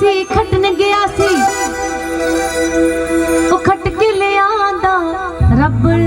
सी खटन गया सी वो खट के ले आंदा रबड़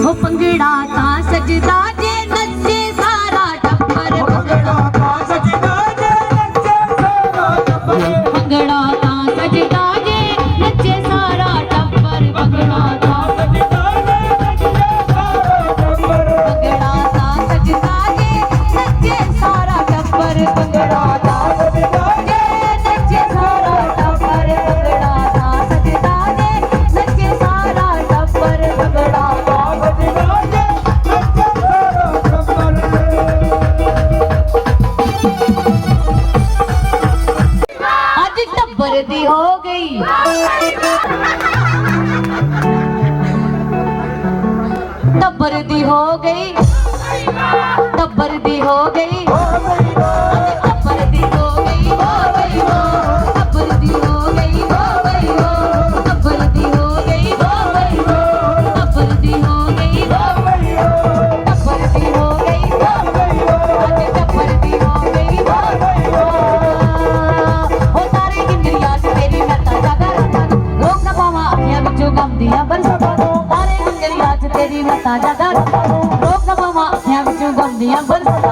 वो पंगड़ा ता सजदा जे नचे सारा टब्बर पंगड़ा ता सजदा जे नचे सारा टब्बर पंगड़ा ता सजदा जे नचे सारा टब्बर पंगड़ा ता सजदा जे नचे सारा टब्बर पंगड़ा ता सजदा जे नचे सारा टब्बर पंगड़ा ता सजदा जे नचे सारा टब्बर पंगड़ा ता सजदा जे नचे सारा टब्बर पंगड़ा ता सजदा जे नचे सारा टब्बर। आज टब्बर दी हो गई टब्बर दी हो गई टब्बर दी हो गई टब्बर दी हो गई हो गई हो टब्बर दी हो गई हो गई हो टब्बर दी हो गई हो गई हो टब्बर दी हो गई हो गई हो टब्बर दी हो गई हो गई हो अरे टब्बर दी हो गई हो गई हो ओ तारे गिंदरिया च तेरी मैं ताजा कर लोग ना पावा अखियां विचों गम दियां बरसां तारे गिंदरिया च तेरी मैं ताजा कर लोग ना पावा अखियां विचों गम दियां बरसां